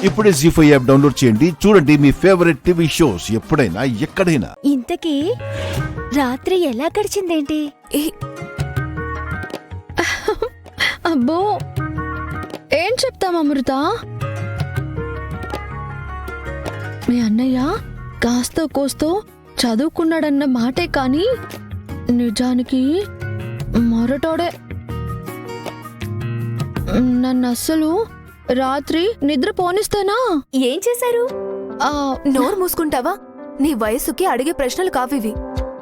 ఇప్పుడే జీ5 app download చేయండి. చూడండి మీ ఫేవరెట్ టీవీ షోస్ ఎప్పుడైనా ఎక్కడైనా. ఇంతకీ రాత్రి ఎలా గడిచిందేంటి? అబ్బో ఏం చెప్తాం అమృత. మీ అన్నయ్య కాస్తో కోస్తో చదువుకున్నాడన్న మాటే కాని నిజానికి మొరటోడే. నన్ను అస్సలు రాత్రి నిద్ర పోనిస్తేనా? ఏం చేశారు? నోరు మూసుకుంటావా? నీ వయసుకి అడిగే ప్రశ్నలు కావివి.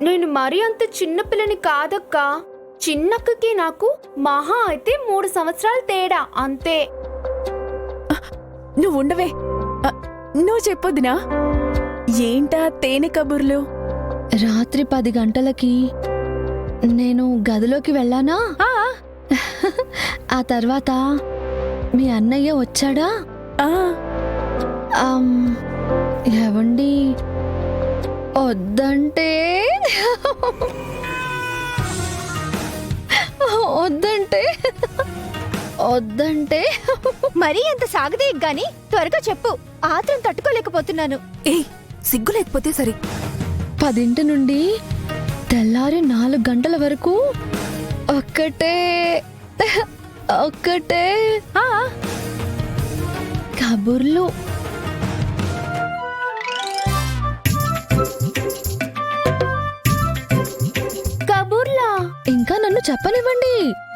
నేను మరీ అంత చిన్నపిల్లని కాదక్కా. చిన్నక్కకి నాకు మహా అయితే 3 సంవత్సరాలు తేడా అంతే. నువ్వు ఉండవే. నువ్వు చెప్పొద్దునా ఏంటా తేనె కబుర్లు? రాత్రి 10 గంటలకి నేను గదిలోకి వెళ్ళానా? ఆ తర్వాత మీ అన్నయ్య వచ్చాడా? ఏవండి వద్దంటే వద్దంటే వద్దంటే మరీ అంత సాగదే గాని త్వరగా చెప్పు, ఆత్రం తట్టుకోలేకపోతున్నాను. ఏయ్ సిగ్గు లేకపోతే సరే. 10 నుండి తెల్లారి 4 గంటల వరకు ఒక్కటే కబుర్లు. కబూర్లా? ఇంకా నన్ను చెప్పనివ్వండి.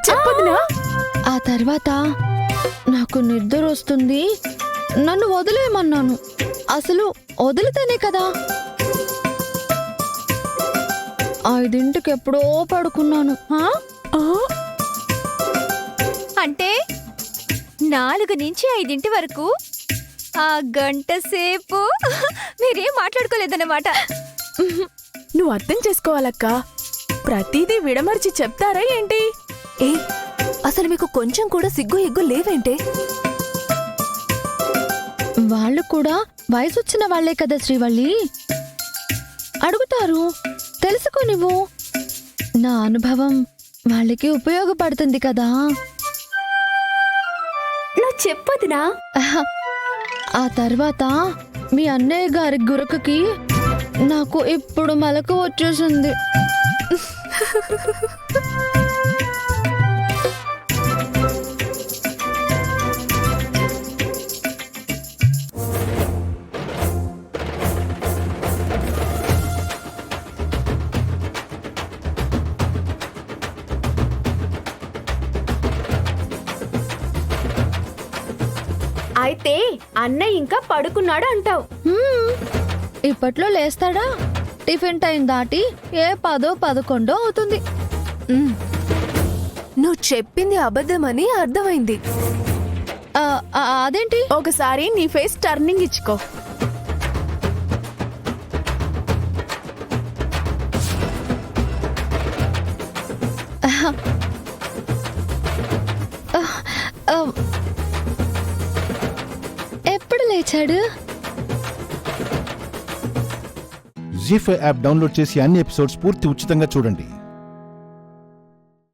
చెప్పదునా? ఆ తర్వాత నాకు నిద్ర వస్తుంది, నన్ను వదిలేయమన్నాను. అసలు వదిలితేనే కదా. 5ంటికి ఎప్పుడో పడుకున్నాను. అంటే 4 నుంచి 5 వరకు ఆ గంట సేపు మీరేం మాట్లాడుకోలేదన్నమాట. నువ్వు అర్థం చేసుకోవాలక్కా. ప్రతిదీ విడమర్చి చెప్తారా ఏంటి? ఏ అసలు మీకు కొంచెం కూడా సిగ్గు ఎగ్గు లేవేంటే? వాళ్ళు కూడా వయసొచ్చిన వాళ్లే కదా శ్రీవల్లి, అడుగుతారు. తెలుసుకో నువ్వు. నా అనుభవం వాళ్ళకి ఉపయోగపడుతుంది కదా. నువ్వు చెప్పొద్దునా? ఆ తర్వాత మీ అన్నయ్య గారి గురకకి నాకు ఇప్పుడు మెలకు వచ్చేసింది. అయితే అన్నయ్య ఇంకా పడుకున్నాడు అంటావు? ఇప్పట్లో లేస్తాడా? టిఫిన్ టైం దాటి 10, 11 అవుతుంది. నువ్వు చెప్పింది అబద్ధమని అర్థమైంది. అదేంటి? ఒకసారి నీ ఫేస్ టర్నింగ్ ఇచ్చుకో. ఎప్పుడు లేచాడు? జీ5 యాప్ డౌన్లోడ్ చేసి అన్ని ఎపిసోడ్స్ పూర్తి ఉచితంగా చూడండి.